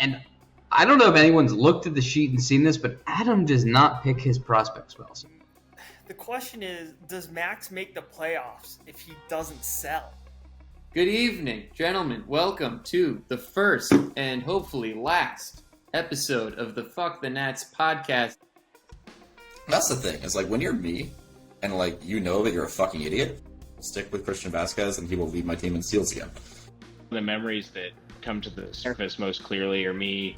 And I don't know if anyone's looked at the sheet and seen this, but Adam does not pick his prospects well. The question is, does Max make the playoffs if he doesn't sell? Good evening, gentlemen. Welcome to the first and hopefully last episode of the Fuck the Nats podcast. That's the thing. It's like when you're me and like you know that you're a fucking idiot, stick with Christian Vasquez and he will lead my team in steals again. The memories that come to the surface most clearly are me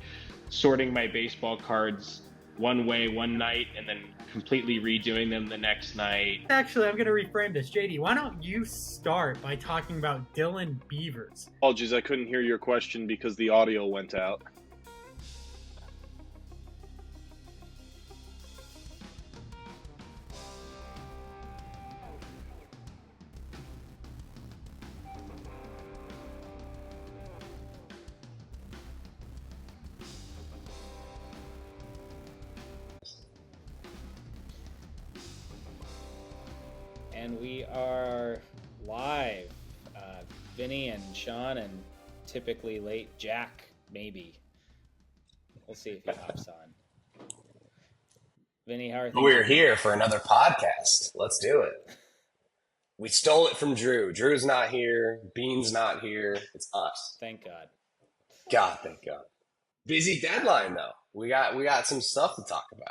sorting my baseball cards one way one night and then completely redoing them the next night. Actually, I'm going to reframe this. JD, why don't you start by talking about Dylan Beavers? Apologies, I couldn't hear your question because the audio went out. And we are live. Vinny and Sean and typically late Jack, maybe. We'll see if he hops on. Vinny, how are things? We're here for another podcast. Let's do it. We stole it from Drew. Drew's not here. Bean's not here. It's us. Thank God. God, thank God. Busy deadline though. We got some stuff to talk about.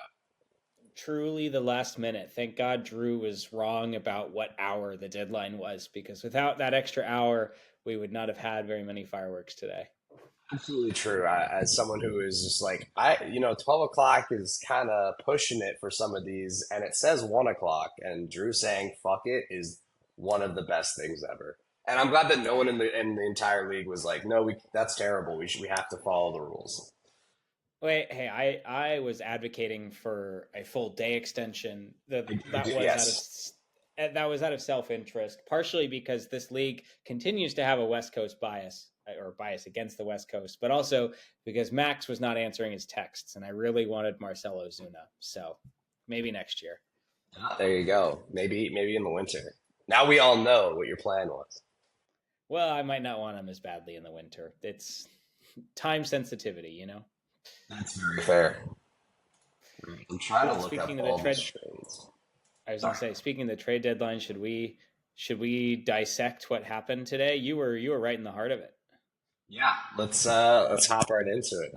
Truly the last minute. Thank God Drew was wrong about what hour the deadline was, because without that extra hour, we would not have had very many fireworks today. Absolutely true. As someone who is just like, 12 o'clock is kind of pushing it for some of these, and it says 1 o'clock, and Drew saying fuck it is one of the best things ever. And I'm glad that no one in the entire league was like, no, that's terrible. We have to follow the rules. Wait, hey, I was advocating for a full day extension. That was out of self-interest, partially because this league continues to have a West Coast bias, or bias against the West Coast, but also because Max was not answering his texts, and I really wanted Marcell Ozuna. So maybe next year. There you go. Maybe in the winter. Now we all know what your plan was. Well, I might not want him as badly in the winter. It's time sensitivity, you know? That's very fair. I'm trying to look up all these trades. I was going to say, speaking of the trade deadline, should we dissect what happened today? You were right in the heart of it. Yeah, let's hop right into it.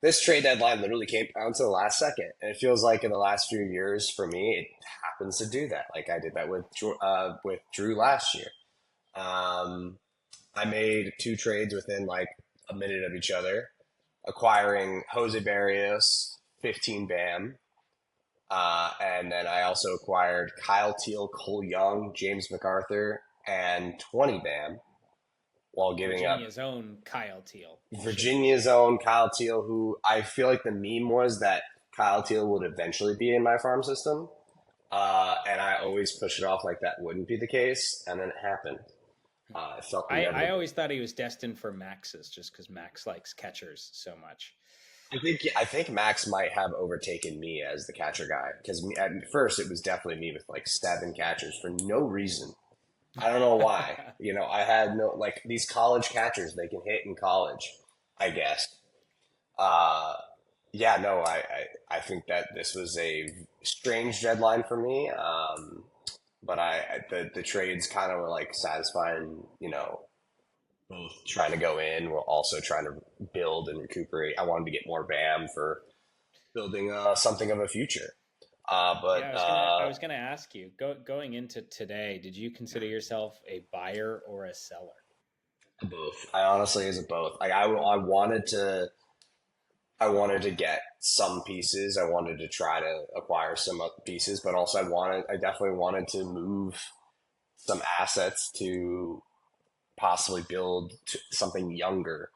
This trade deadline literally came down to the last second, and it feels like in the last few years for me, it happens to do that. Like I did that with Drew last year. I made 2 trades within like a minute of each other, acquiring Jose Barrios, 15 BAM. And then I also acquired Kyle Teal, Cole Young, James MacArthur, and 20 BAM while giving Virginia's own Kyle Teal. Virginia's own Kyle Teal, who I feel like the meme was that Kyle Teal would eventually be in my farm system. And I always push it off like that wouldn't be the case. And then it happened. I always thought he was destined for Max's just because Max likes catchers so much. I think Max might have overtaken me as the catcher guy, because at first it was definitely me with like 7 catchers for no reason. I don't know why. I had no, like, these college catchers, they can hit in college, I guess. I think that this was a strange deadline for me. But the trades kind of were like satisfying, both trying to go in while also trying to build and recuperate. I wanted to get more BAM for building something of a future. I was going to ask you, going into today, did you consider yourself a buyer or a seller? Both. I honestly is a both. I wanted to get some pieces. I wanted to try to acquire some pieces, but also I definitely wanted to move some assets to possibly build something younger.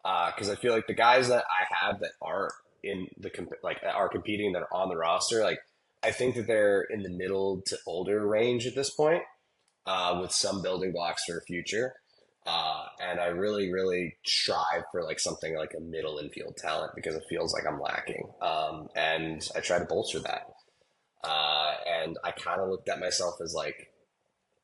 Because I feel like the guys that I have that aren't in the that are competing, that are on the roster, like I think that they're in the middle to older range at this point, with some building blocks for the future. And I really, really strive for like something like a middle infield talent because it feels like I'm lacking. And I try to bolster that. And I kind of looked at myself as like,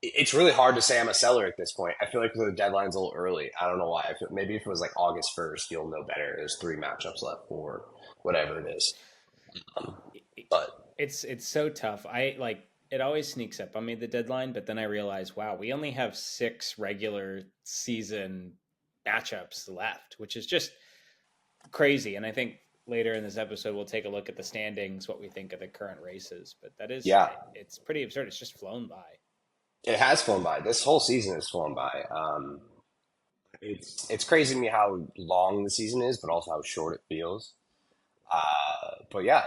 it's really hard to say I'm a seller at this point. I feel like the deadline's a little early. I don't know why. Maybe if it was like August 1st, you'll know better. There's 3 matchups left or whatever it is. But it's so tough. I like it always sneaks up on me the deadline, but then I realize, wow, we only have 6 regular season matchups left, which is just crazy. And I think later in this episode we'll take a look at the standings, what we think of the current races. But that is, it's pretty absurd. It's just flown by. It has flown by. This whole season has flown by. It's crazy to me how long the season is, but also how short it feels. But yeah,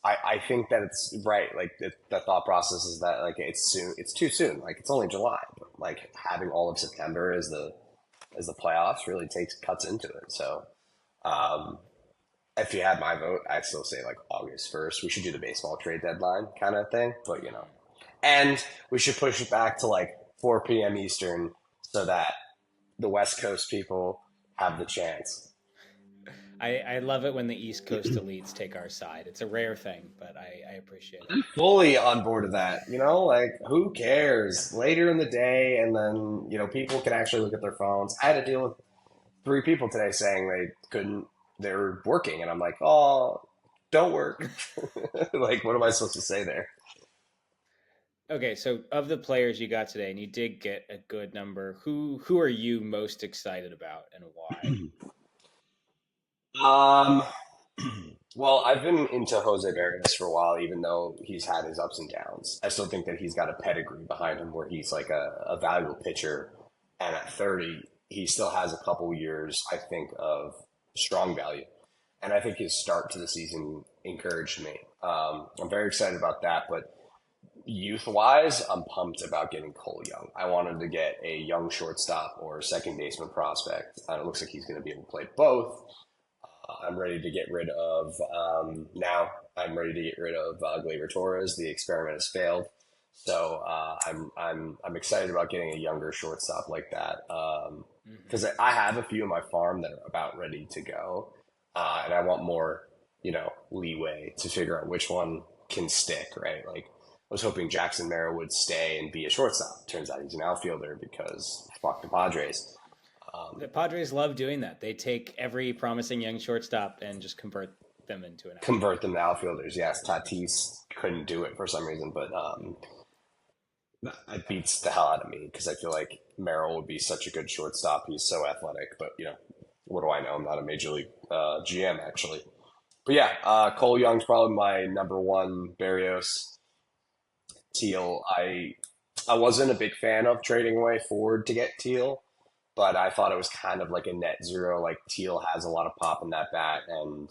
I think that it's right. Like the thought process is that like it's too soon. Like it's only July, but like having all of September as the playoffs really cuts into it. So, if you had my vote, I'd still say like August 1st. We should do the baseball trade deadline kind of thing, but and we should push it back to like 4 p.m. Eastern so that the West Coast people have the chance. I love it when the East Coast elites take our side. It's a rare thing, but I appreciate it. I'm fully on board of that. Like who cares? Later in the day, and then people can actually look at their phones. I had to deal with 3 people today saying they were working, and I'm like, oh, don't work. Like, what am I supposed to say there? Okay, so of the players you got today, and you did get a good number, who are you most excited about and why? Well, I've been into Jose Barrios for a while, even though he's had his ups and downs. I still think that he's got a pedigree behind him where he's like a valuable pitcher. And at 30, he still has a couple years, I think, of strong value. And I think his start to the season encouraged me. I'm very excited about that. But youth-wise, I'm pumped about getting Cole Young. I wanted to get a young shortstop or second baseman prospect. It looks like he's going to be able to play both. I'm ready to get rid of Gleyber Torres. The experiment has failed, so I'm excited about getting a younger shortstop like that because I have a few in my farm that are about ready to go, and I want more leeway to figure out which one can stick. Right, like I was hoping Jackson Merrill would stay and be a shortstop. Turns out he's an outfielder because fuck the Padres. The Padres love doing that. They take every promising young shortstop and just convert them into an outfielder. Convert them to outfielders. Yes, Tatis couldn't do it for some reason, but it beats the hell out of me because I feel like Merrill would be such a good shortstop. He's so athletic, but what do I know? I'm not a major league GM actually. But yeah, Cole Young's probably my number one. Barrios, Teal. I wasn't a big fan of trading away Ford to get Teal. But I thought it was kind of like a net zero. Like Teal has a lot of pop in that bat, and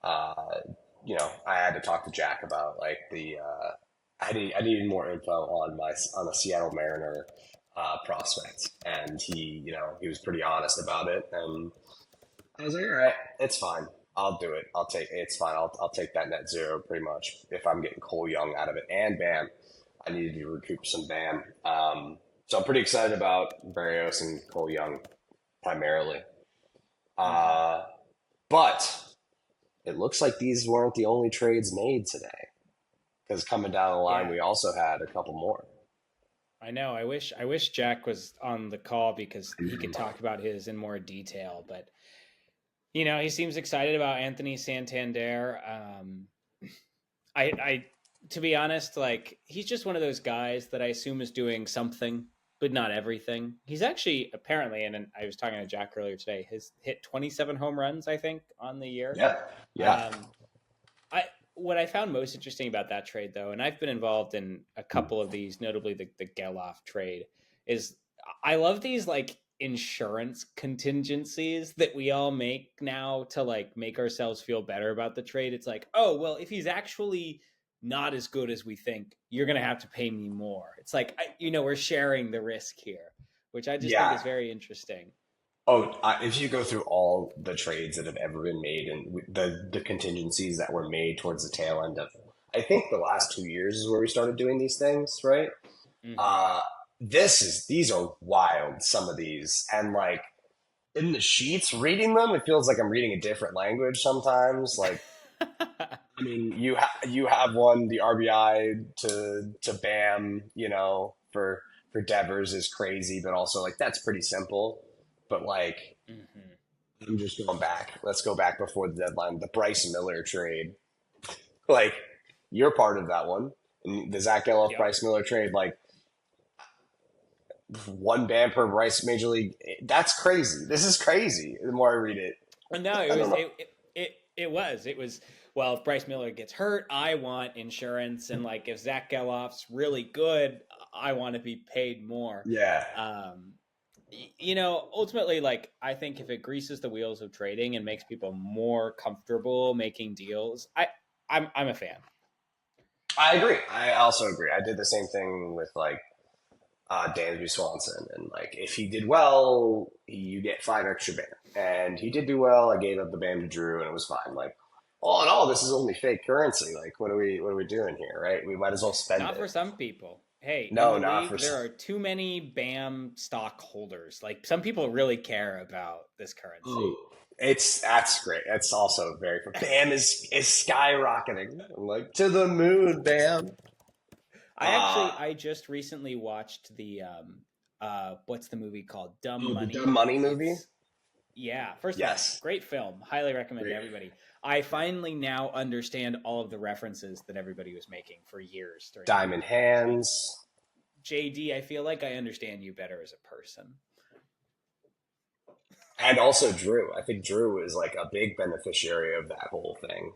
I had to talk to Jack about like I needed more info on a Seattle Mariner prospect, and he was pretty honest about it, and I was like, all right, it's fine, I'll do it, it's fine, I'll take that net zero pretty much if I'm getting Cole Young out of it, and Bam, I needed to recoup some Bam. So I'm pretty excited about Barrios and Cole Young primarily. But it looks like these weren't the only trades made today. Because coming down the line, we also had a couple more. I know. I wish Jack was on the call because he could talk about his in more detail. But, he seems excited about Anthony Santander. To be honest, like he's just one of those guys that I assume is doing something, but not everything. He's actually apparently, and I was talking to Jack earlier today, has hit 27 home runs, I think, on the year. Yeah. What I found most interesting about that trade, though, and I've been involved in a couple of these, notably the Geloff trade, is I love these like insurance contingencies that we all make now to like make ourselves feel better about the trade. It's like, oh, well, if he's actually not as good as we think, you're going to have to pay me more. It's like, we're sharing the risk here, which I just think is very interesting. Oh, if you go through all the trades that have ever been made and the contingencies that were made towards the tail end of, I think the last 2 years is where we started doing these things, right? Mm-hmm. These are wild, some of these. And like in the sheets, reading them, it feels like I'm reading a different language sometimes. Like, I mean, you have one, the RBI to Bam, for for Devers is crazy, but also like that's pretty simple. But like, I'm just going back. Let's go back before the deadline. The Bryce Miller trade. Like, you're part of that one. And the Zach Geloff Yep. Bryce Miller trade, like, one ban per Bryce Major League. That's crazy. This is crazy. The more I read it. No, it was. Well, if Bryce Miller gets hurt, I want insurance, and like if Zach Geloff's really good, I want to be paid more. Yeah. Ultimately, like I think if it greases the wheels of trading and makes people more comfortable making deals, I'm a fan. I agree. I also agree. I did the same thing with like Dansby Swanson, and like if he did well, you get 5 extra BAM, and he did do well. I gave up the BAM to Drew, and it was fine. Like all in all, this is only fake currency. Like what are we doing here, right? We might as well spend Not it. for some people. Hey, No, in the not league, for there some. are too many BAM stockholders. Like some people really care about this currency. Ooh. That's great. That's also very BAM is skyrocketing. I'm like to the moon, BAM. I just recently watched the what's the movie called? Dumb the Money. Dumb Money movie? Yeah, first of Yes. all, great film. Highly recommend to everybody. I finally now understand all of the references that everybody was making for years. Diamond Hands. JD, I feel like I understand you better as a person. And also Drew. I think Drew is like a big beneficiary of that whole thing.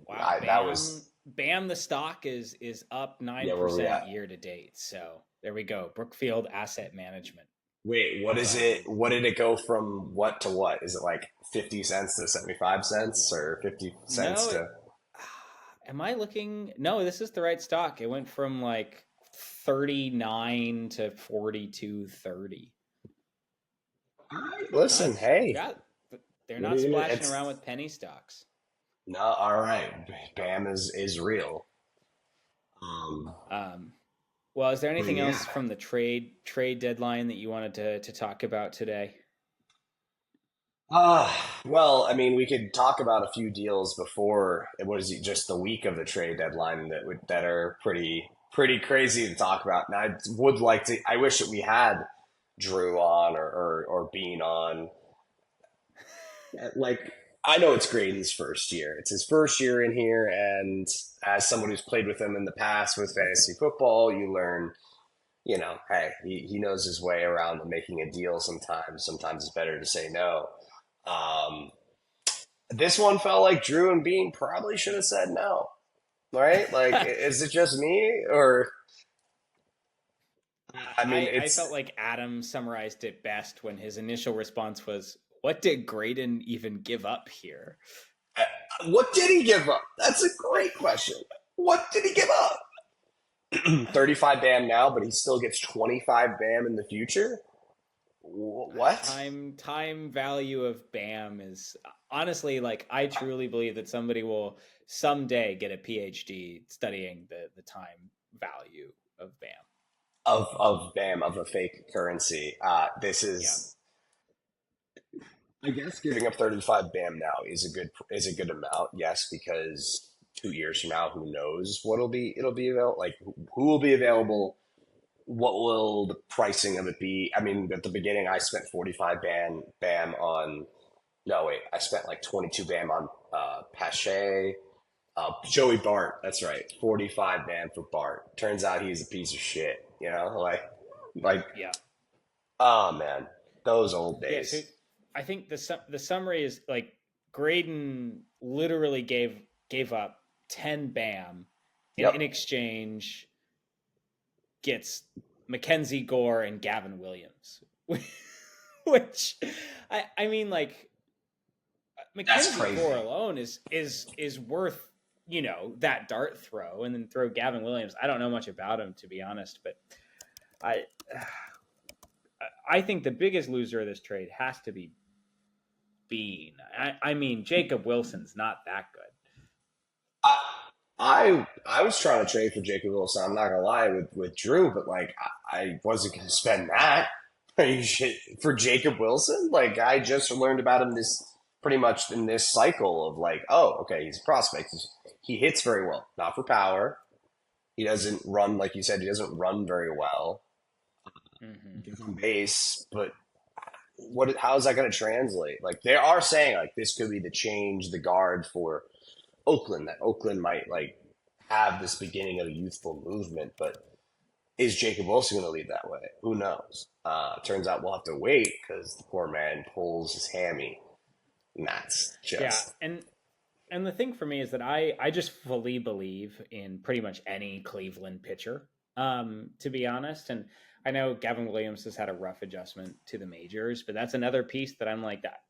Wow, That was BAM. The stock is up 9% year to date. So there we go. Brookfield Asset Management. Wait, what is it? What did it go from what to what? Is it like 50 cents to 75 cents or 50 cents to? Am I looking? No, this is the right stock. It went from like 39 to 42.30. All right, listen, hey. Yeah, they're not splashing around with penny stocks. No, all right. BAM is real. Well, is there anything else from the trade deadline that you wanted to talk about today? Well, I mean, we could talk about a few deals before it was just the week of the trade deadline that are pretty crazy to talk about. And I would like to. I wish that we had Drew on or Bean on. Like, I know it's Graydon's first year. It's his first year in here, and as someone who's played with him in the past with fantasy football, you learn, hey, he knows his way around making a deal sometimes. Sometimes it's better to say no. This one felt like Drew and Bean probably should have said no, right? Like, is it just me or? I mean, I felt like Adam summarized it best when his initial response was, "What did Graydon even give up here?" What did he give up? That's a great question. What did he give up? 35 BAM now, but he still gets 25 BAM in the future? What? Time value of BAM is honestly, like, I truly believe that somebody will someday get a PhD studying the time value of BAM. Of BAM, of a fake currency. This is, I guess, giving up 35 BAM now is a good amount. Yes, because 2 years from now, who knows what it'll be available? Like, who will be available? What will the pricing of it be? I mean, at the beginning, I spent 45 BAM on. No, wait, I spent like 22 BAM on Pache. Joey Bart, that's right. 45 BAM for Bart. Turns out he's a piece of shit. Yeah. Oh man, those old days. Yeah, so I think the summary is like Graydon literally gave up 10 BAM in exchange gets Mackenzie Gore and Gavin Williams, which I mean, like, Mackenzie Gore alone is worth, that dart throw, and then throw Gavin Williams. I don't know much about him, to be honest, but I think the biggest loser of this trade has to be Bean. I mean, Jacob Wilson's not that good. I was trying to trade for Jacob Wilson. I'm not gonna lie with Drew, but like I wasn't gonna spend that for Jacob Wilson. Like, I just learned about him pretty much in this cycle of like, oh, okay, he's a prospect. He hits very well, not for power, He doesn't run, like you said, he doesn't run very well. Mm-hmm. Gets on base, but how is that going to translate? Like they are saying like this could be the change, the guard for Oakland, that Oakland might like have this beginning of a youthful movement, but is Jacob Wilson going to lead that way? Who knows? Turns out we'll have to wait because the poor man pulls his hammy. And that's just And the thing for me is that I just fully believe in pretty much any Cleveland pitcher, to be honest. And I know Gavin Williams has had a rough adjustment to the majors, but that's another piece that I'm like that.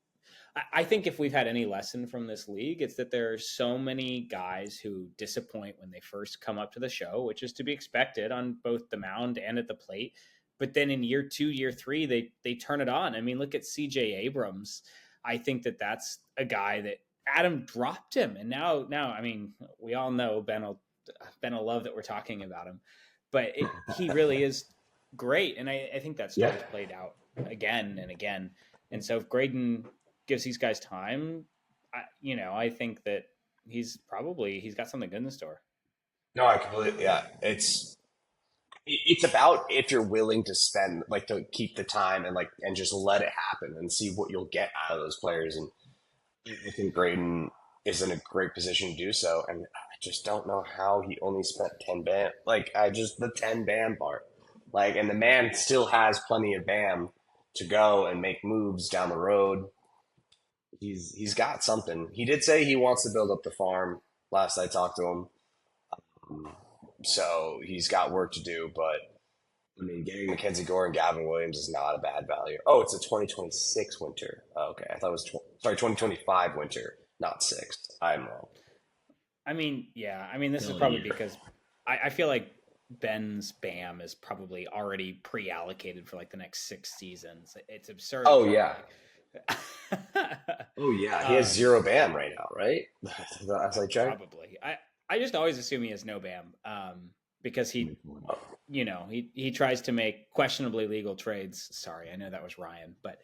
I think if we've had any lesson from this league, it's that there are so many guys who disappoint when they first come up to the show, which is to be expected on both the mound and at the plate. But then in year 2, year 3, they turn it on. I mean, look at CJ Abrams. I think that that's a guy that Adam dropped him. And now, I mean, we all know Ben will love that we're talking about him, but he really is great. And I think that story's played out again and again. And so if Graydon gives these guys time, I think that he's got something good in the store. no, I completely It's about if you're willing to spend like to keep the time and just let it happen and see what you'll get out of those players. And I think Graydon is in a great position to do so. And I just don't know how he only spent 10 BAM. Like the 10 BAM part. Like, and the man still has plenty of BAM to go and make moves down the road. He's got something. He did say he wants to build up the farm. Last I talked to him. So he's got work to do, but I mean, getting Mackenzie Gore and Gavin Williams is not a bad value. Oh, it's a 2026 winter. Oh, okay, I thought it was 2025 winter, not 6. I'm wrong. I mean, yeah. I mean, this is probably because I feel like Ben's BAM is probably already pre-allocated for like the next 6 seasons. It's absurd. Oh yeah. Oh yeah. He has 0 BAM right now, right? That's like check. Probably. I just always assume he has no BAM because he tries to make questionably legal trades. Sorry, I know that was Ryan, but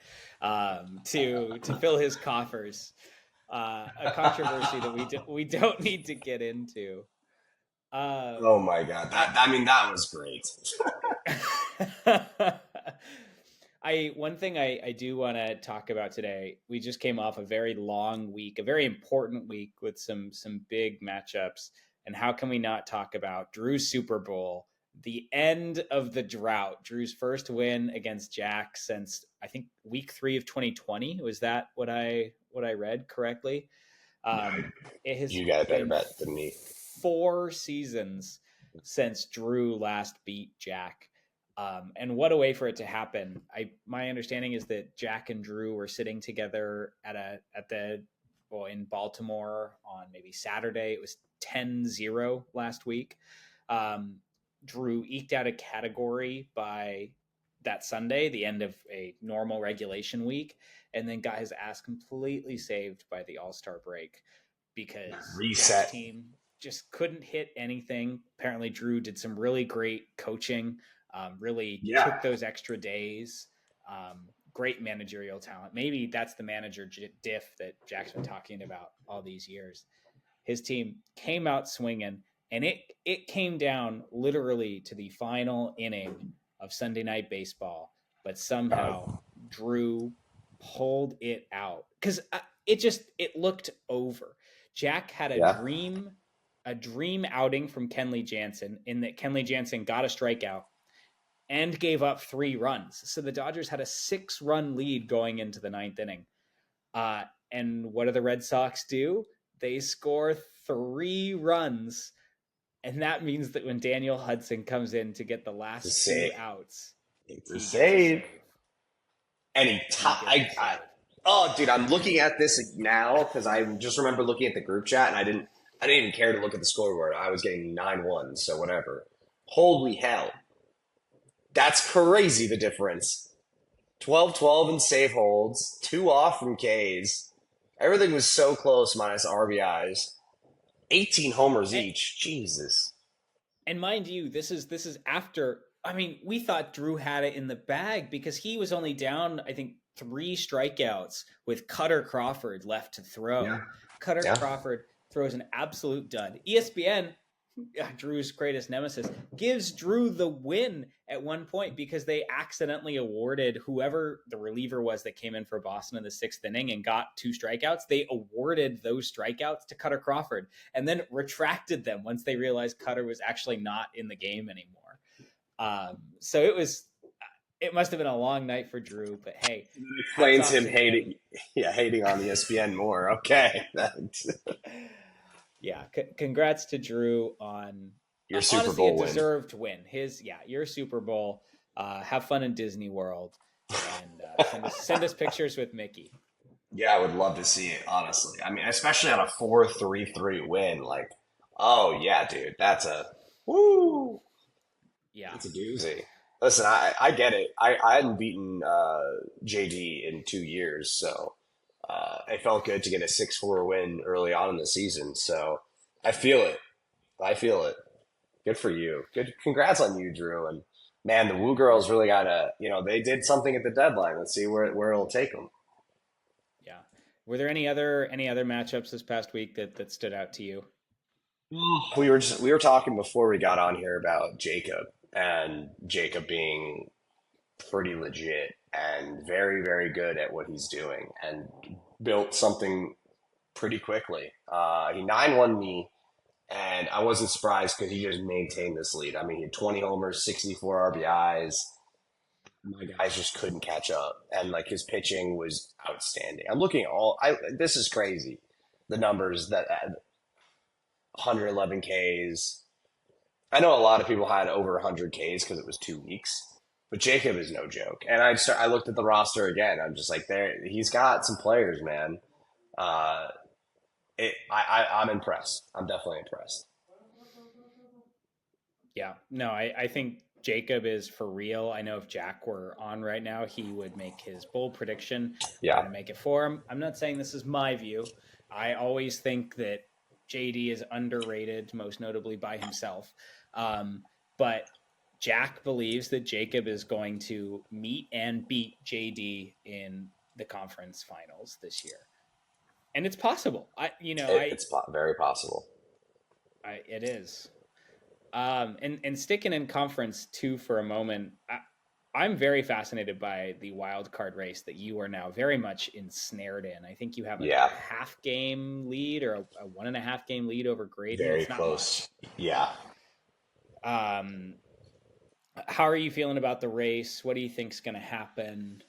to fill his coffers, a controversy that we don't need to get into. Oh my God! That was great. One thing I do want to talk about today. We just came off a very long week, a very important week with some big matchups. And how can we not talk about Drew's Super Bowl, the end of the drought, Drew's first win against Jack since I think week 3 of 2020. Was that what I read correctly? You got a better bet than me. 4 seasons since Drew last beat Jack. And what a way for it to happen. My understanding is that Jack and Drew were sitting together in Baltimore on maybe Saturday. It was 10-0 last week. Drew eked out a category by that Sunday, the end of a normal regulation week, and then got his ass completely saved by the All-Star break because Jack's team just couldn't hit anything. Apparently Drew did some really great coaching. Took those extra days. Great managerial talent. Maybe that's the manager diff that Jack's been talking about all these years. His team came out swinging, and it came down literally to the final inning of Sunday Night Baseball. But somehow Drew pulled it out because it looked over. Jack had a dream outing from Kenley Jansen in that Kenley Jansen got a strikeout and gave up 3 runs. So the Dodgers had a 6-run lead going into the 9th inning. And what do the Red Sox do? They score 3 runs. And that means that when Daniel Hudson comes in to get the last 2 outs, it's a save. And dude, I'm looking at this now because I just remember looking at the group chat and I didn't even care to look at the scoreboard. I was getting 9-1, so whatever. Holy hell. That's crazy, the difference. 12-12 in save holds, 2 off from Ks. Everything was so close minus RBIs. 18 homers each. Jesus. And mind you, this is after, I mean, we thought Drew had it in the bag because he was only down, I think, 3 strikeouts with Cutter Crawford left to throw. Yeah. Cutter Crawford throws an absolute dud. ESPN Drew's greatest nemesis, gives Drew the win at one point because they accidentally awarded whoever the reliever was that came in for Boston in the 6th inning and got 2 strikeouts. They awarded those strikeouts to Cutter Crawford and then retracted them once they realized Cutter was actually not in the game anymore. So it must have been a long night for Drew, but hey, explains him hating on ESPN more. Okay. Yeah, congrats to Drew on your Super Bowl a deserved win. Your Super Bowl. Have fun in Disney World, and send us pictures with Mickey. Yeah, I would love to see it, honestly. I mean, especially on a 4-3-3 win. Like, oh yeah, dude, that's a woo. Yeah, it's a doozy. Listen, I get it. I hadn't beaten JD in 2 years, so it felt good to get a 6-4 win early on in the season. So I feel it. Good for you. Good. Congrats on you, Drew. And man, the Woo girls really they did something at the deadline. Let's see where it'll take them. Yeah. Were there any other matchups this past week that stood out to you? We were talking before we got on here about Jacob being pretty legit and very, very good at what he's doing and built something pretty quickly. He 9-1 me, and I wasn't surprised because he just maintained this lead. I mean, he had 20 homers, 64 RBIs. My guys just couldn't catch up, and like his pitching was outstanding. I'm looking at this is crazy. The numbers that 111 Ks. I know a lot of people had over 100 Ks because it was 2 weeks. But Jacob is no joke. And I looked at the roster again. I'm just like, he's got some players, man. I'm impressed. I'm definitely impressed. Yeah. No, I think Jacob is for real. I know if Jack were on right now, he would make his bold prediction. Yeah. To make it for him. I'm not saying this is my view. I always think that JD is underrated, most notably by himself. But Jack believes that Jacob is going to meet and beat JD in the conference finals this year. And it's possible. It's very possible. It is. And sticking in conference 2 for a moment, I'm very fascinated by the wild card race that you are now very much ensnared in. I think you have a half game lead or a 1.5 game lead over Grady. Very close. Much. Yeah. How are you feeling about the race? What do you think's going to happen?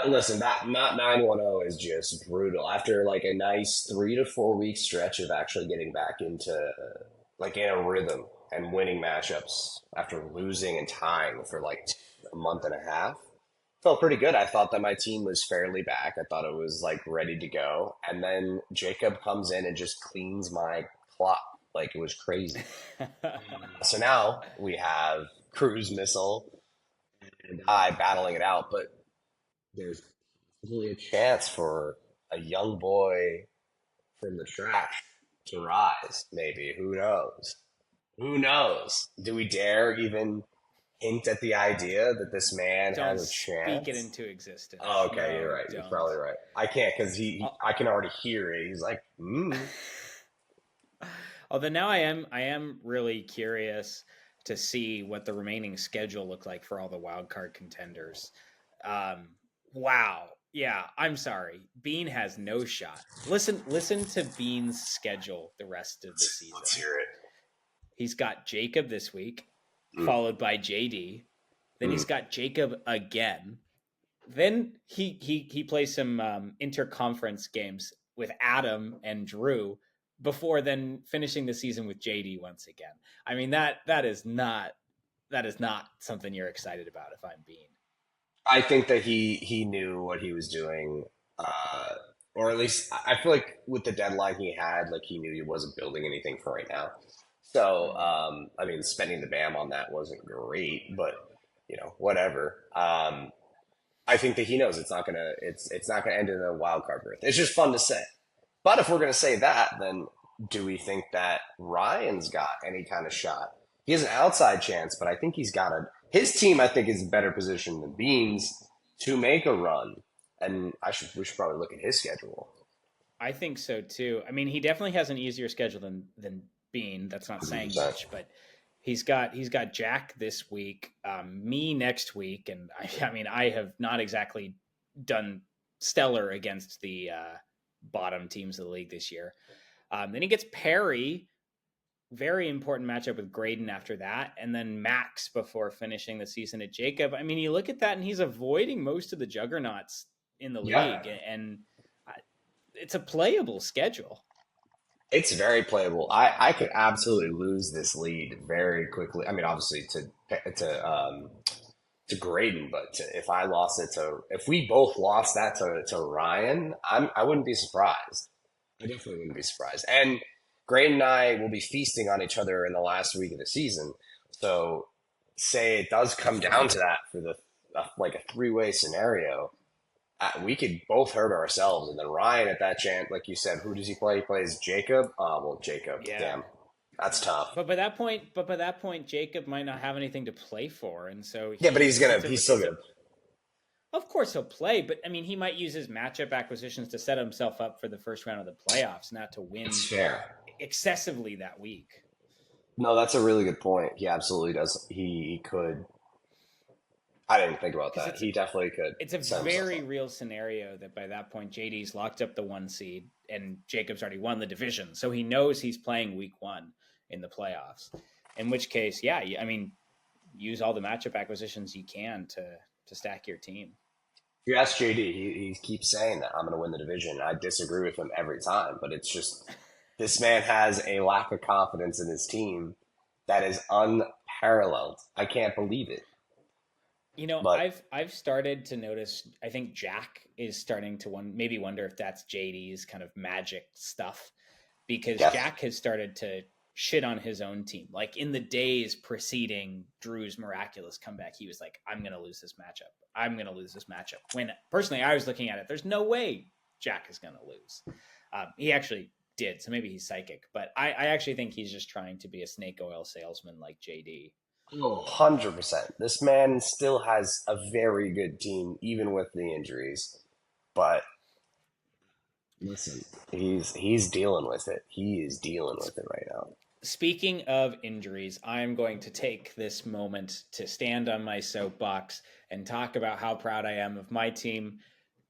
Listen, that not 9-1-0 is just brutal. After like a nice 3 to 4 week stretch of actually getting back into like in a rhythm and winning matchups after losing and tying for like a month and a half, felt pretty good. I thought that my team was fairly back. I thought it was like ready to go. And then Jacob comes in and just cleans my clock. Like it was crazy. So now we have Cruise Missile and I battling it out, but there's really a chance for a young boy from the trash to rise. Maybe. Who knows? Who knows? Do we dare even hint at the idea that this man has a chance? Speak it into existence. Oh, okay, you're right. You're probably right. I can't because I can already hear it. He's like, Although now I am really curious to see what the remaining schedule looked like for all the wild card contenders. Wow. Yeah, I'm sorry. Bean has no shot. Listen to Bean's schedule the rest of the season. Let's hear it. He's got Jacob this week, followed by JD. Then he's got Jacob again. Then he plays some interconference games with Adam and Drew before then finishing the season with JD once again. I mean, that is not something you're excited about if I'm Bean. I think that he knew what he was doing, or at least I feel like with the deadline he had, like he knew he wasn't building anything for right now. So, I mean, spending the BAM on that wasn't great, but whatever. I think that he knows it's not gonna end in a wild card berth. It's just fun to say. But if we're gonna say that, then do we think that Ryan's got any kind of shot? He has an outside chance, but I think his team, I think, is in better position than Bean's to make a run. And we should probably look at his schedule. I think so too. I mean, he definitely has an easier schedule than bean. That's not saying 100%. much, but he's got Jack this week, me next week, and I mean I have not exactly done stellar against the bottom teams of the league this year. Then he gets Perry, very important matchup with Graydon after that, and then Max before finishing the season at Jacob. I mean, you look at that, and he's avoiding most of the juggernauts in the league, and it's a playable schedule. It's very playable. I could absolutely lose this lead very quickly. I mean, obviously to Graydon, but if I lost it if we both lost that to Ryan, I wouldn't be surprised. I definitely wouldn't be surprised. And Graydon and I will be feasting on each other in the last week of the season. So, say it does come down to that for like a three-way scenario, we could both hurt ourselves. And then Ryan at that chance, like you said, who does he play? He plays Jacob. Well, Jacob. Yeah. Damn, that's tough. But by that point, Jacob might not have anything to play for, and so But he's still gonna. Of course he'll play, but I mean, he might use his matchup acquisitions to set himself up for the first round of the playoffs, not to win It's fair. excessively that week. No, that's a really good point. He absolutely does. He could. I didn't think about that. He definitely could. It's a very real scenario that by that point, JD's locked up the 1 seed and Jacob's already won the division. So he knows he's playing week 1 in the playoffs, in which case, yeah, I mean, use all the matchup acquisitions you can to stack your team. If you ask JD, he keeps saying that I'm going to win the division. I disagree with him every time, but it's just this man has a lack of confidence in his team that is unparalleled. I can't believe it. You know, But I've started to notice. I think Jack is starting to maybe wonder if that's JD's kind of magic stuff, because Jack has started to shit on his own team. Like in the days preceding Drew's miraculous comeback, he was like, "I'm going to lose this matchup. I'm going to lose this matchup." When personally, I was looking at it, there's no way Jack is going to lose. He actually did, so maybe he's psychic. But I actually think he's just trying to be a snake oil salesman like JD. 100%. This man still has a very good team, even with the injuries. But listen, he's dealing with it. He is dealing with it right now. Speaking of injuries, I'm going to take this moment to stand on my soapbox and talk about how proud I am of my team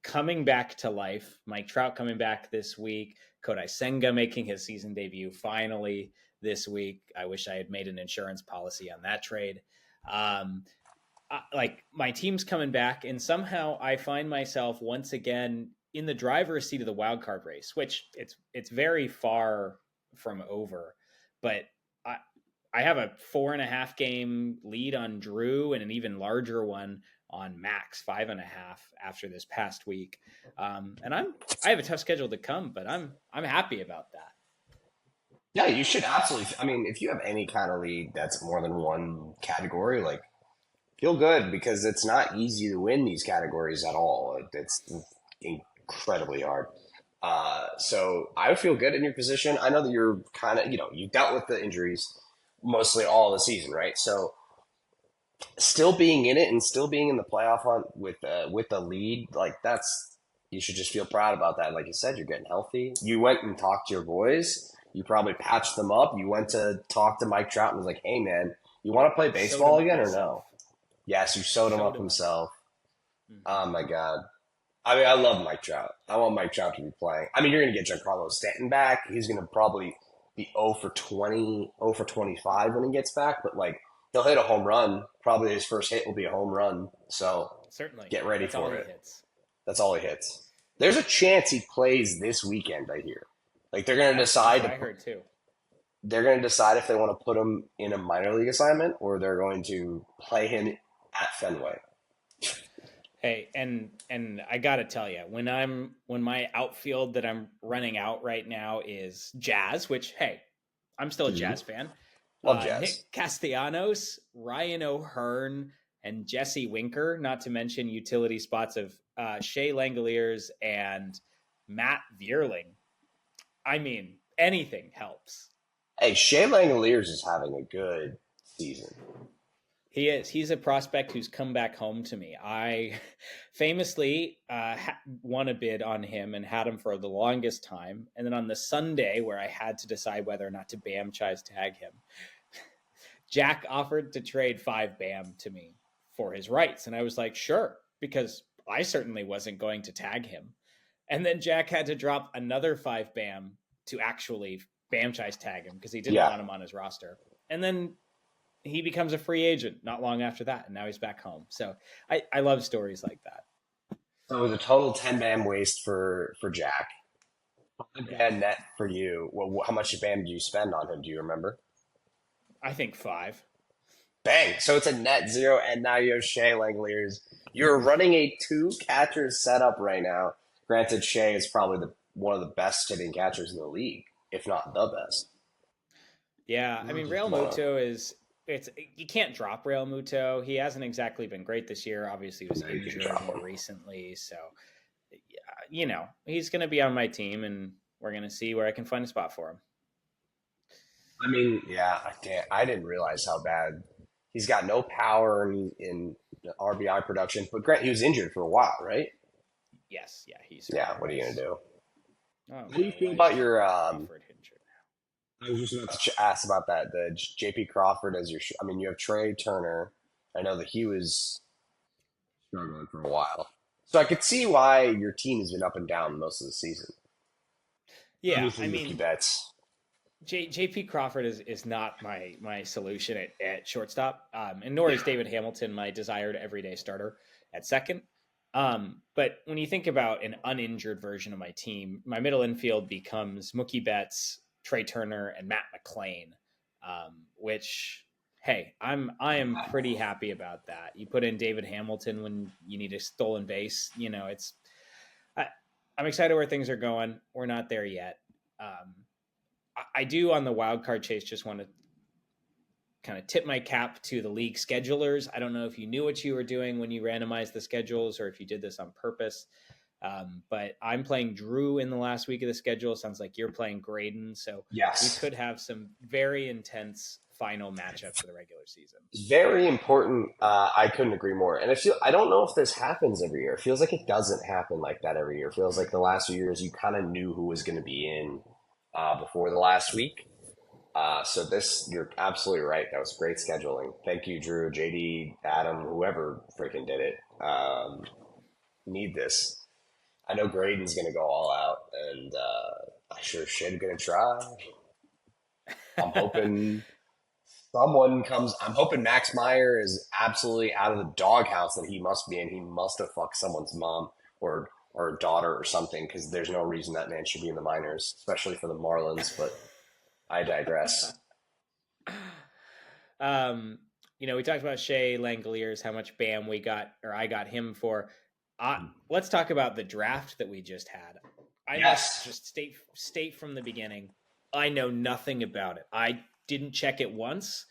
coming back to life. Mike Trout coming back this week. Kodai Senga making his season debut finally this week. I wish I had made an insurance policy on that trade. Like my team's coming back, and somehow I find myself once again in the driver's seat of the wild card race, which it's very far from over. But I have a 4.5 game lead on Drew and an even larger one on Max, 5.5 after this past week. And I have a tough schedule to come, but I'm happy about that. Yeah, you should absolutely. I mean, if you have any kind of lead that's more than one category, like, feel good, because it's not easy to win these categories at all. It's incredibly hard. So I would feel good in your position. I know that you're kind of, you dealt with the injuries mostly all the season, right? So still being in it and still being in the playoff hunt with the lead, like you should just feel proud about that. Like you said, you're getting healthy. You went and talked to your boys. You probably patched them up. You went to talk to Mike Trout and was like, "Hey man, you want to play baseball again or no?" Yes, you sewed him up himself. Oh my God. I mean, I love Mike Trout. I want Mike Trout to be playing. I mean, you're going to get Giancarlo Stanton back. He's going to probably be 0 for 20, 0 for 25 when he gets back. But, like, he'll hit a home run. Probably his first hit will be a home run. So Certainly, get ready that's for all it. He hits. That's all he hits. There's a chance he plays this weekend, I hear. Like, they're going to decide. I heard too. They're going to decide if they want to put him in a minor league assignment or they're going to play him at Fenway. Hey, and I gotta tell you, when my outfield that I'm running out right now is Jazz, which hey, I'm still a Jazz fan. Love Jazz. Nick Castellanos, Ryan O'Hearn, and Jesse Winker, not to mention utility spots of Shea Langoliers and Matt Vierling. I mean, anything helps. Hey, Shea Langoliers is having a good season. He is. He's a prospect who's come back home to me. I famously won a bid on him and had him for the longest time. And then on the Sunday where I had to decide whether or not to Bam Chise tag him, Jack offered to trade 5 Bam to me for his rights. And I was like, sure, because I certainly wasn't going to tag him. And then Jack had to drop another 5 Bam to actually Bam Chise tag him because he didn't want him on his roster. And then he becomes a free agent not long after that, and now he's back home. So I love stories like that. So it was a total 10 BAM waste for Jack. 5 BAM net for you. Well, how much BAM did you spend on him? Do you remember? I think 5. Bang! So it's a net 0, and now you have Shea Langoliers. You're running a 2 catchers setup right now. Granted, Shea is probably one of the best hitting catchers in the league, if not the best. Yeah, I mean, Real Muto is... you can't drop Real Muto. He hasn't exactly been great this year. Obviously, he was injured more recently. So, he's going to be on my team, and we're going to see where I can find a spot for him. I mean, yeah, I didn't realize how bad. He's got no power in RBI production. But Grant, he was injured for a while, right? Yes, yeah, he's... Yeah, what are you going to do? Oh, How do you feel about your... I was just about to ask about that. The JP Crawford as your... I mean, you have Trey Turner. I know that he was struggling for a while. So I could see why your team has been up and down most of the season. Yeah, obviously, I mean... bets. JP Crawford is not my solution at shortstop, and nor is David Hamilton my desired everyday starter at second. But when you think about an uninjured version of my team, my middle infield becomes Mookie Betts, Trey Turner, and Matt McClain, which, hey, I am pretty happy about that. You put in David Hamilton when you need a stolen base. I'm excited where things are going. We're not there yet. I do on the wild card chase just want to kind of tip my cap to the league schedulers. I don't know if you knew what you were doing when you randomized the schedules or if you did this on purpose. But I'm playing Drew in the last week of the schedule. Sounds like you're playing Graydon. So yes, we could have some very intense final matchups for the regular season. Very important. I couldn't agree more. And I don't know if this happens every year. It feels like it doesn't happen like that every year. It feels like the last few years you kind of knew who was going to be in before the last week. So you're absolutely right. That was great scheduling. Thank you, Drew, JD, Adam, whoever freaking did it. Need this. I know Graydon's going to go all out, and I sure shit going to try. I'm hoping someone comes. I'm hoping Max Meyer is absolutely out of the doghouse that he must be in. He must have fucked someone's mom or daughter or something, because there's no reason that man should be in the minors, especially for the Marlins. But I digress. We talked about Shea Langoliers, how much BAM I got him for. Let's talk about the draft that we just had. I must just state from the beginning, I know nothing about it. I didn't check it once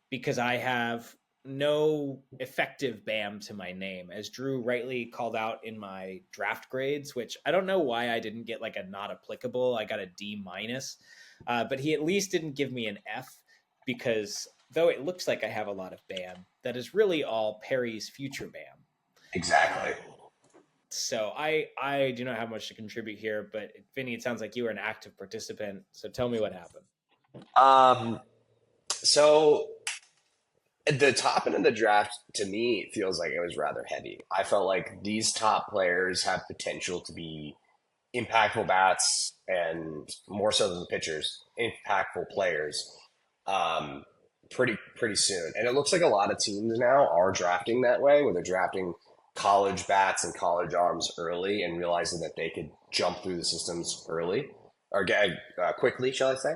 because I have no effective BAM to my name, as Drew rightly called out in my draft grades, which I don't know why I didn't get like a not applicable. I got a D-, but he at least didn't give me an F, because though it looks like I have a lot of BAM, that is really all Perry's future BAM. Exactly. So I do not have much to contribute here, but Vinny, it sounds like you were an active participant. So tell me what happened. So the top end of the draft, to me, feels like it was rather heavy. I felt like these top players have potential to be impactful bats, and more so than the pitchers, impactful players pretty soon. And it looks like a lot of teams now are drafting that way, where they're drafting college bats and college arms early and realizing that they could jump through the systems early, or get quickly, shall I say.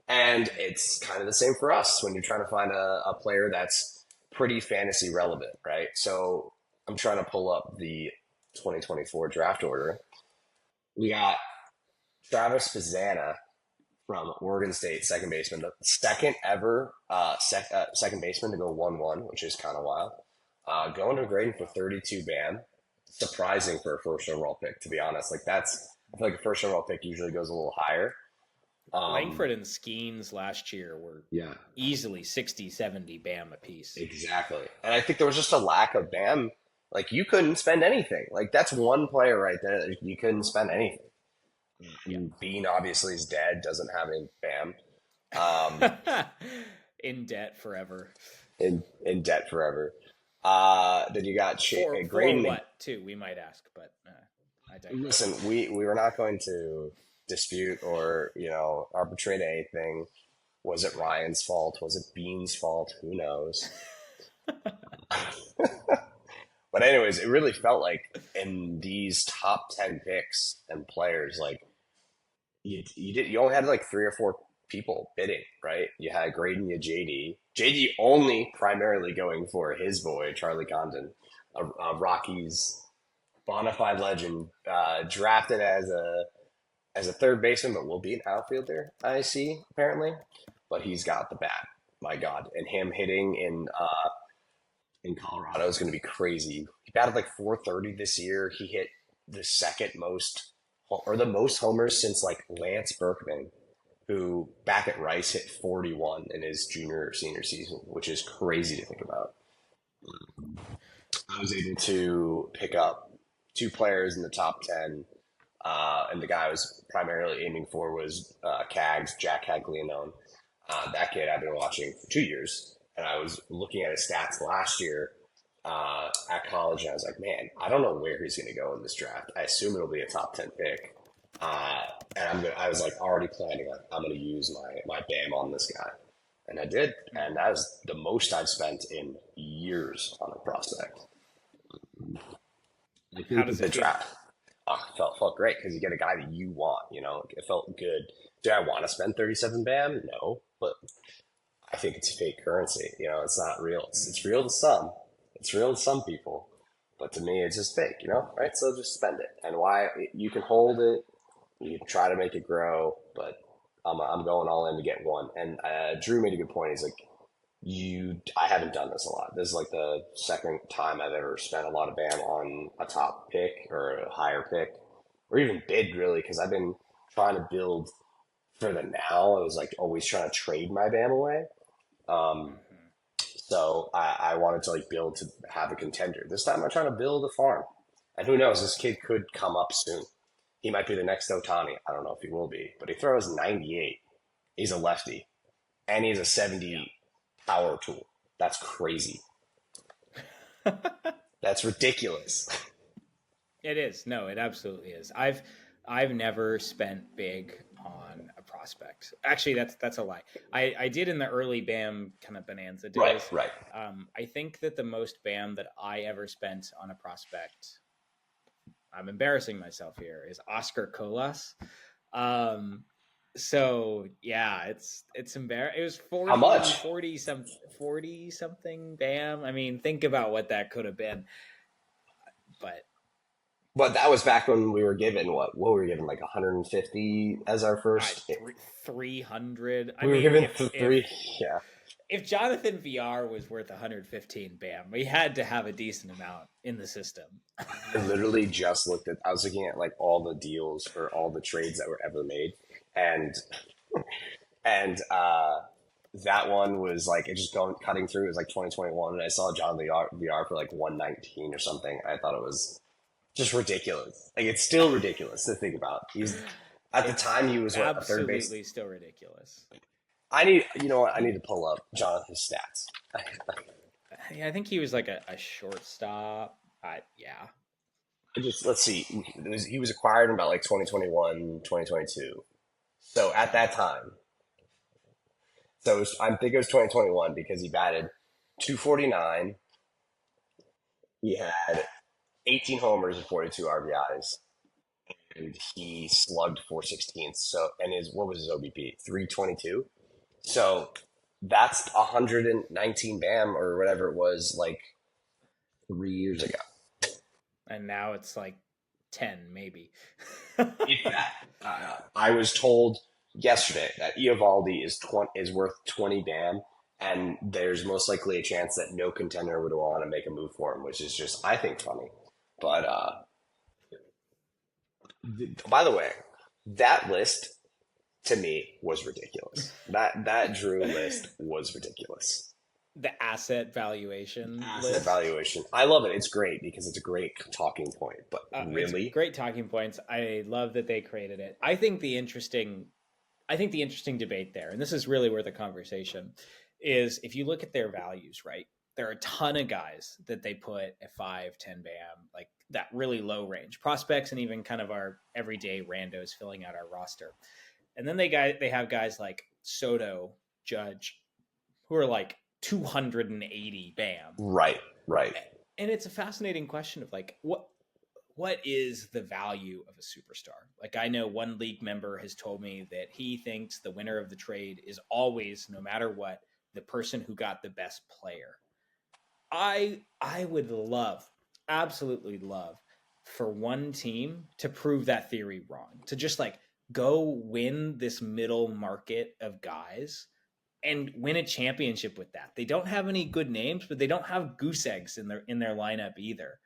And it's kind of the same for us when you're trying to find a player that's pretty fantasy relevant, right? So I'm trying to pull up the 2024 draft order. We got Travis Pizzana from Oregon State, second baseman, the second ever second baseman to go 1-1, which is kind of wild. Going to Graydon for 32 BAM. Surprising for a first overall pick, to be honest. I feel like a first overall pick usually goes a little higher. Langford and Skeens last year were Yeah, easily 60, 70 BAM apiece. exactly. And I think there was just a lack of BAM. Like, you couldn't spend anything. Like, that's one player right there that you couldn't spend anything. Yeah. Bean obviously is dead, doesn't have any BAM. Um, In debt forever. in debt forever. Then you got For Graydon. what, too, we might ask, but I digress. Listen, we were not going to dispute or, arbitrate anything. Was it Ryan's fault? Was it Bean's fault? Who knows? But anyways, it really felt like in these top 10 picks and players, like you only had like 3 or 4 people bidding, right? You had Graydon, you had JD only primarily going for his boy Charlie Condon, a Rockies bona fide legend, drafted as a third baseman, but will be an outfielder. I see apparently, but he's got the bat. My God, and him hitting in Colorado is going to be crazy. He batted like 430 this year. He hit the second most or the most homers since like Lance Berkman, who back at Rice hit 41 in his junior or senior season, which is crazy to think about. I was able to pick up 2 players in the top 10, and the guy I was primarily aiming for was Cags, Jack Caglianone. That kid I've been watching for 2 years, and I was looking at his stats last year at college, and I was like, man, I don't know where he's going to go in this draft. I assume it'll be a top 10 pick. And I was like already planning on I'm going to use my BAM on this guy, and I did, and that was the most I've spent in years on a prospect. How does it feel? Felt great because you get a guy that you want. It felt good. Do I want to spend 37 BAM? No, but I think it's fake currency. It's not real. It's real to some. It's real to some people, but to me, it's just fake. Right? So just spend it. And why you can hold it. You can try to make it grow, but I'm going all in to get one. And Drew made a good point. He's like, I haven't done this a lot. This is like the second time I've ever spent a lot of BAM on a top pick or a higher pick, or even bid really, because I've been trying to build for the now. I was like always trying to trade my BAM away. So I wanted to like build to have a contender. This time I'm trying to build a farm. And who knows, this kid could come up soon. He might be the next Otani. I don't know if he will be, but he throws 98. He's a lefty, and he has a 70 power tool. That's crazy. That's ridiculous. It is. No, it absolutely is. I've never spent big on a prospect. Actually, that's a lie. I did in the early BAM kind of bonanza days. Right. I think that the most BAM that I ever spent on a prospect, I'm embarrassing myself here, is Oscar Colas. So yeah, it's embarrassing. It was 40, how much? 40 something BAM. I mean, think about what that could have been. But that was back when we were given what were we given, like 150 as our first 300. We were given 3. Yeah. If Jonathan VR was worth 115 BAM, we had to have a decent amount in the system. I literally just I was looking at like all the deals for all the trades that were ever made, and that one was like it just cutting through. It was like 2021, and I saw John VR for like 119 or something. I thought it was just ridiculous. Like, it's still ridiculous to think about. At the time he was a third base. Absolutely still ridiculous. I need to pull up Jonathan's stats. I think he was like a shortstop. Yeah. Let's see. He was acquired in about like 2021, 2022. So at that time, I think it was 2021 because he batted 249. He had 18 homers and 42 RBIs, and he slugged 416. So, and what was his OBP? 322. So that's 119 BAM or whatever it was like 3 years ago. And now it's like 10, maybe. I was told yesterday that Eovaldi is worth 20 BAM, and there's most likely a chance that no contender would want to make a move for him, which is just, I think, funny. But by the way, that list to me was ridiculous. That Drew list was ridiculous. The asset valuation Asset list. valuation. I love it. It's great because it's a great talking point. But really, It's great talking points. I love that they created it. I think the interesting debate there, and this is really where the conversation is, if you look at their values, right? There are a ton of guys that they put at 5, 10 BAM, like that really low range prospects, and even kind of our everyday randos filling out our roster. And then they have guys like Soto, Judge, who are like 280 BAM. right. And it's a fascinating question of like what is the value of a superstar? Like, I know one league member has told me that he thinks the winner of the trade is always, no matter what, the person who got the best player. I would love, absolutely love, for one team to prove that theory wrong, to just like go win this middle market of guys and win a championship with that. They don't have any good names, but they don't have goose eggs in their lineup either.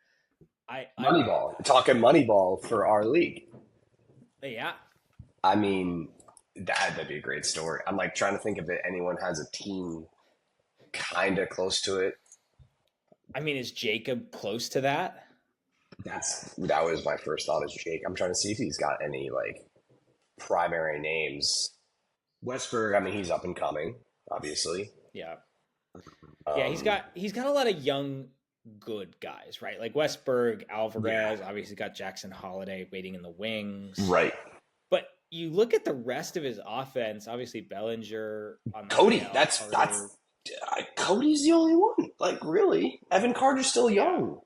Moneyball. Talking Moneyball for our league. Yeah. I mean, that'd be a great story. I'm like trying to think if anyone has a team kind of close to it. I mean, is Jacob close to that? That was my first thought, is Jake. I'm trying to see if he's got any like primary names. Westberg, I mean, he's up and coming, obviously. Yeah. Yeah, he's got a lot of young good guys, right? Like Westberg, Alvarez, obviously got Jackson Holiday waiting in the wings. Right. But you look at the rest of his offense, obviously Bellinger on Cody, the that's Cody's the only one. Like, really? Evan Carter's still young.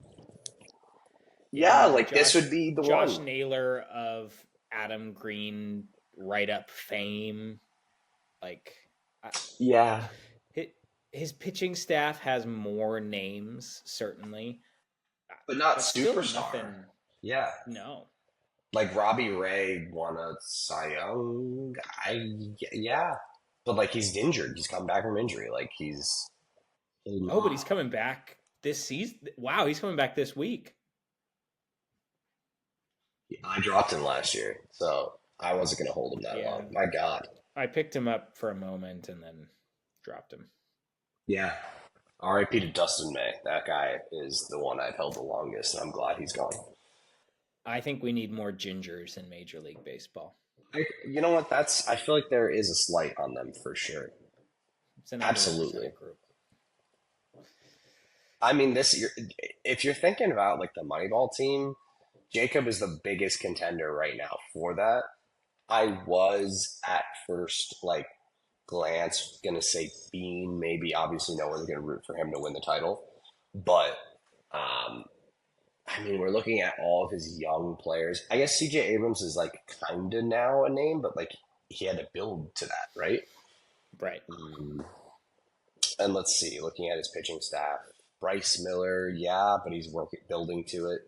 Yeah, like this would be the Josh one. Naylor of Adam Green write-up fame. Like, yeah. His pitching staff has more names, certainly. But not still superstar. nothing. Yeah. No. Like Robbie Ray won a Cy Young. Yeah. But like he's injured. He's come back from injury. Like he's. Oh, but he's coming back this season. Wow, he's coming back this week. I dropped him last year, so I wasn't going to hold him that long. My God. I picked him up for a moment and then dropped him. Yeah. R.I.P. to Dustin May. That guy is the one I've held the longest, and I'm glad he's gone. I think we need more gingers in Major League Baseball. You know what? I feel like there is a slight on them for sure. Absolutely. Group. I mean, this year, if you're thinking about like the Moneyball team, Jacob is the biggest contender right now for that. I was at first like glance gonna say Bean, maybe. Obviously, no one's gonna root for him to win the title, but I mean, we're looking at all of his young players. I guess CJ Abrams is like kind of now a name, but like he had to build to that, right? Right. And let's see, looking at his pitching staff, Bryce Miller, yeah, but he's building to it.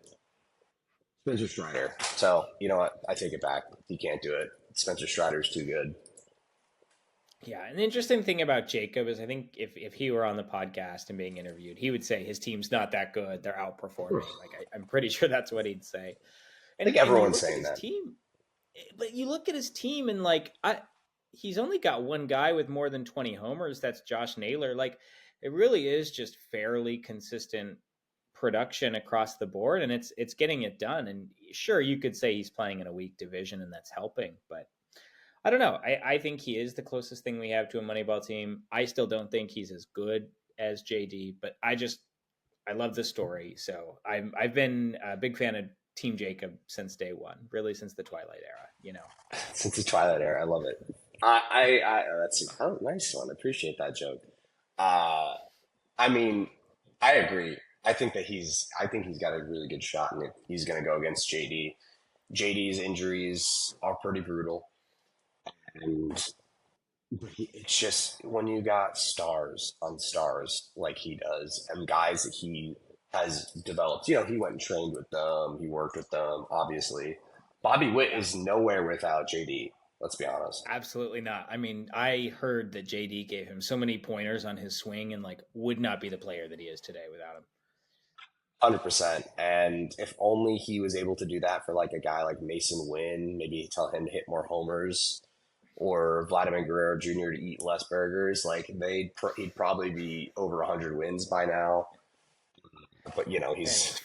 Spencer Strider. So, you know what? I take it back. He can't do it. Spencer Strider's too good. Yeah, and the interesting thing about Jacob is I think if he were on the podcast and being interviewed, he would say his team's not that good. They're outperforming. Like I'm pretty sure that's what he'd say. And I think everyone's saying that. But you look at his team and like he's only got one guy with more than 20 homers. That's Josh Naylor. Like it really is just fairly consistent production across the board, and it's getting it done. And sure, you could say he's playing in a weak division and that's helping, but I don't know. I think he is the closest thing we have to a Moneyball team. I still don't think he's as good as JD, but I love the story. So I've been a big fan of Team Jacob since day one, really since the Twilight era, you know. Since the Twilight era, I love it. That's a nice one. I appreciate that joke. I mean, I agree. I think he's got a really good shot, and he's going to go against JD. JD's injuries are pretty brutal. And it's just when you got stars on stars like he does, and guys that he has developed, you know, he went and trained with them, he worked with them, obviously. Bobby Witt is nowhere without JD, let's be honest. Absolutely not. I mean, I heard that JD gave him so many pointers on his swing and like would not be the player that he is today without him. 100%. And if only he was able to do that for like a guy like Mason Wynn, maybe tell him to hit more homers. or Vladimir Guerrero Jr. to eat less burgers, like he'd probably be over 100 wins by now. But he's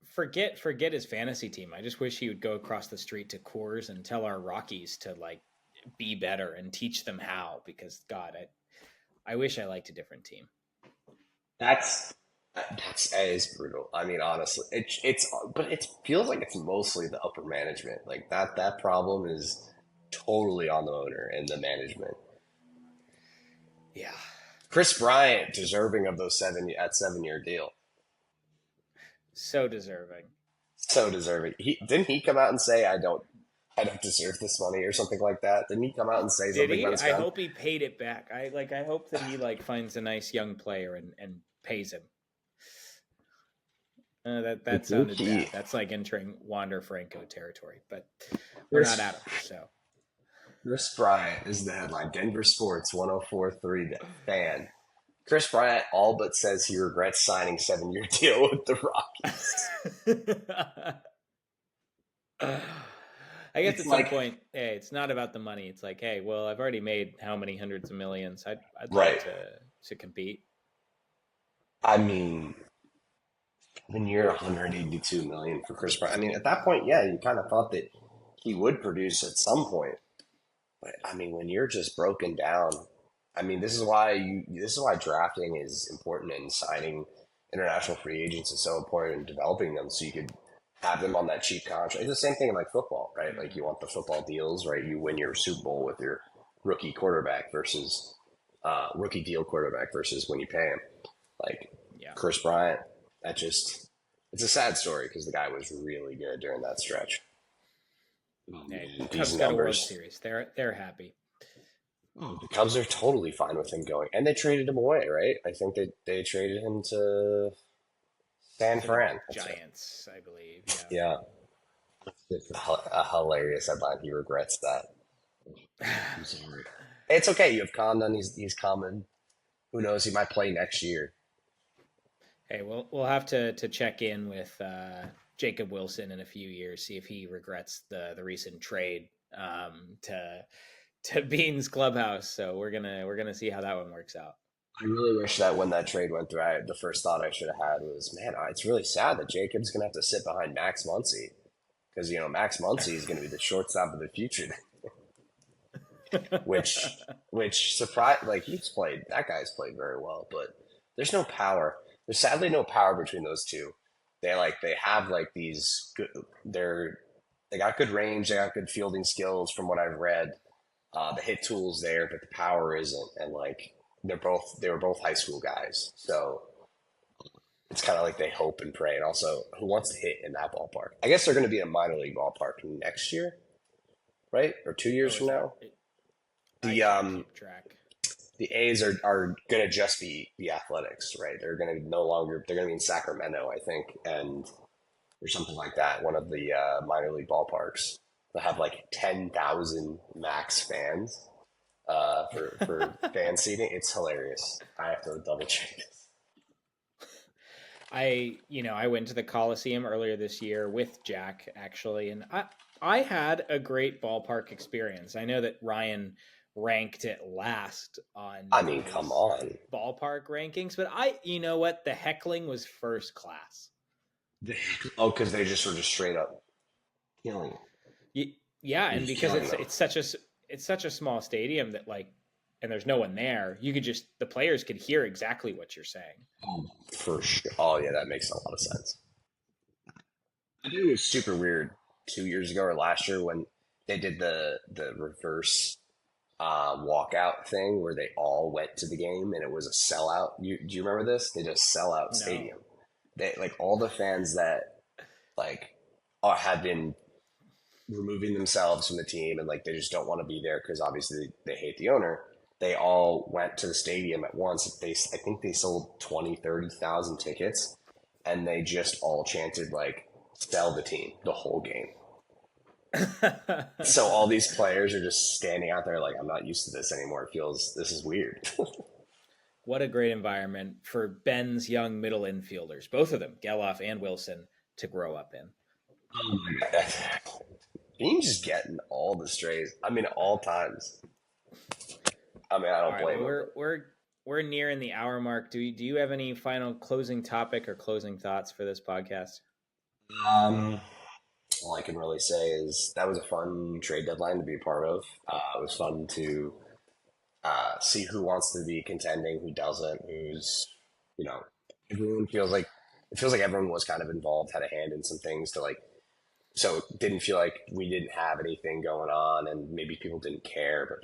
Forget his fantasy team. I just wish he would go across the street to Coors and tell our Rockies to like be better and teach them how. Because God, I wish I liked a different team. that is brutal. I mean, honestly, but it feels like it's mostly the upper management. Like that problem is totally on the owner and the management. Yeah, Chris Bryant deserving of those 7-year deal. so deserving. So deserving. Didn't he come out and say I don't deserve this money or something like that? Didn't he come out and say Did something he? about his I gun? hope he paid it back. I hope that he like finds a nice young player and pays him. That sounded bad. That's like entering Wander Franco territory, but we're not out of it. So Chris Bryant is the headline. Denver Sports 104.3 fan. Chris Bryant all but says he regrets signing 7-year deal with the Rockies. I guess It's at some like- point, hey, it's not about the money. It's like, hey, well, I've already made how many hundreds of millions. I'd Right. like to compete. I mean, when you're 182 million for Chris Bryant, I mean, at that point, yeah, you kind of thought that he would produce at some point. But I mean, when you're just broken down, I mean, this is why drafting is important and signing international free agents is so important in developing them so you could have them on that cheap contract. It's the same thing in like football, right? Like you want the football deals, right? You win your Super Bowl with your rookie quarterback versus rookie deal quarterback versus when you pay him. Like Yeah. Chris Bryant, it's a sad story because the guy was really good during that stretch. Hey, These Cubs got a World numbers. Series. They're happy. The Cubs are totally fine with him going, and they traded him away, right? I think they traded him to San Fran. That's right. Giants, I believe. Yeah, it's a hilarious headline. He regrets that. I'm sorry. It's okay. You have Condon. He's coming. Who knows? He might play next year. Hey, we'll have to check in with Jacob Wilson in a few years, see if he regrets the recent trade to Bean's clubhouse. So we're gonna see how that one works out. I really wish that when that trade went through, the first thought I should have had was, man, it's really sad that Jacob's going to have to sit behind Max Muncy because, Max Muncy is going to be the shortstop of the future. which surprised, like that guy's played very well, but there's no power. There's sadly no power between those two. They have like these good, they got good range. They got good fielding skills from what I've read. The hit tool's there, but the power isn't. And like, they were both high school guys. So it's kind of like they hope and pray. And also, who wants to hit in that ballpark? I guess they're going to be in a minor league ballpark next year, right? Or 2 years from now. The A's are going to just be the Athletics, right? They're going to be in Sacramento, I think, or something like that. One of the minor league ballparks. They'll have like 10,000 max fans for fan seating. It's hilarious. I have to double check this. I went to the Coliseum earlier this year with Jack, actually, and I had a great ballpark experience. I know that Ryan ranked it last on come on. ballpark rankings, but you know what? The heckling was first class. Because they just were just straight up killing it. Yeah, and because it's such a small stadium that and there's no one there, the players could hear exactly what you're saying. For sure. Oh yeah, that makes a lot of sense. I think it was super weird 2 years ago or last year when they did the reverse walkout thing where they all went to the game and it was a sellout. Do you remember this? They did a sellout stadium. They all the fans that had been removing themselves from the team and they just don't want to be there because obviously they hate the owner. They all went to the stadium at once. I think they sold 30,000 tickets and they just all chanted sell the team the whole game. So all these players are just standing out there I'm not used to this anymore. This is weird. What a great environment for Ben's young middle infielders, both of them, Geloff and Wilson, to grow up in. Oh my God. Bean just getting all the strays. I mean, all times. I mean, I All don't right, blame well, him. we're nearing the hour mark. Do you have any final closing topic or closing thoughts for this podcast? All I can really say is that was a fun trade deadline to be a part of. It was fun to see who wants to be contending, who doesn't, who's, you know, everyone feels like it feels like everyone was kind of involved, had a hand in some things to like, so it didn't feel like we didn't have anything going on and maybe people didn't care, but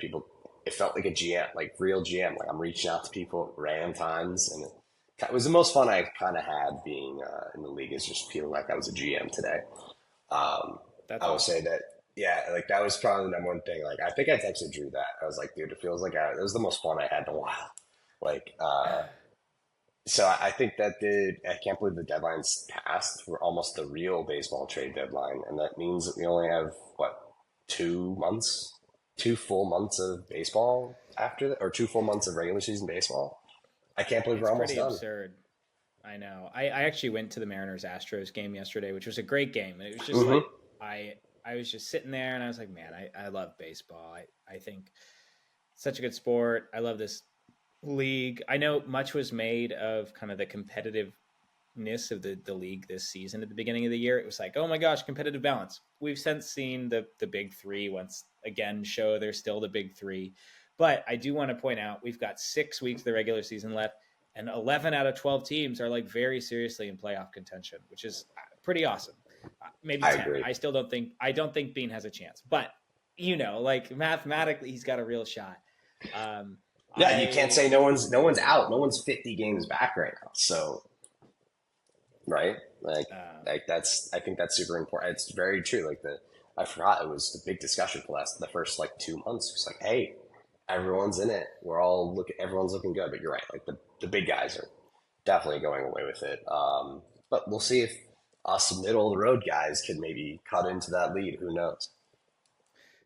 it felt like a GM, like real GM. Like I'm reaching out to people at random times, and it was the most fun I kind of had being in the league, is just feeling like I was a GM today. That's I will awesome. say that, yeah, like that was probably the number one thing. Like I think I texted Drew that. I was like, dude, it feels like it was the most fun I had in a while. Like, so I think that I can't believe the deadline's passed. We're almost the real baseball trade deadline, and that means that we only have what 2 months, 2 full months of baseball after that, or 2 full months of regular season baseball. I can't believe we're It's almost pretty done. absurd. I know. I actually went to the Mariners Astros game yesterday, which was a great game. And it was just Mhm. like I was just sitting there and I was like, man, I love baseball. I think it's such a good sport. I love this league. I know much was made of kind of the competitiveness of the league this season at the beginning of the year. It was like, oh my gosh, competitive balance. We've since seen the big three once again show they're still the big three. But I do want to point out we've got 6 weeks of the regular season left, and 11 out of 12 teams are like very seriously in playoff contention, which is pretty awesome. Maybe I 10. agree. I don't think Bean has a chance, but like mathematically, he's got a real shot. Yeah, you can't say no one's out. No one's 50 games back right now. So, right? I think that's super important. It's very true. I forgot it was the big discussion for the first like 2 months. It's like, hey, everyone's in it. Everyone's looking good. But you're right. Like the big guys are definitely going away with it. But we'll see if us middle of the road guys can maybe cut into that lead. Who knows?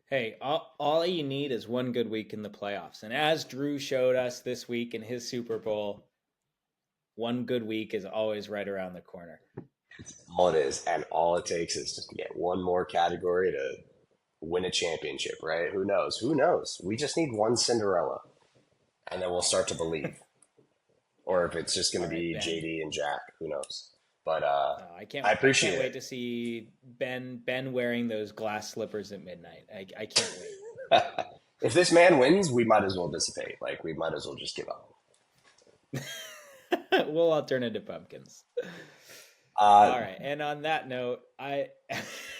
Hey, all you need is one good week in the playoffs. And as Drew showed us this week in his Super Bowl, one good week is always right around the corner. All it is, and all it takes is just to get one more category to win a championship, right? Who knows? Who knows? We just need one Cinderella, and then we'll start to believe. Or if it's just going to be Ben. JD and Jack, who knows? But I can't appreciate wait it. to see Ben wearing those glass slippers at midnight. I can't wait. If this man wins, we might as well dissipate. Like, we might as well just give up. We'll all turn into pumpkins. All right. And on that note,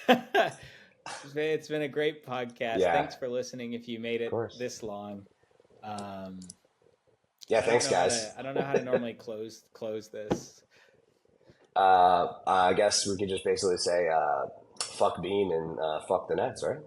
it's been a great podcast. Yeah. Thanks for listening. If you made it this long, yeah, thanks, guys. I don't know how to normally close this. I guess we could just basically say, fuck Bean and fuck the Nets, right?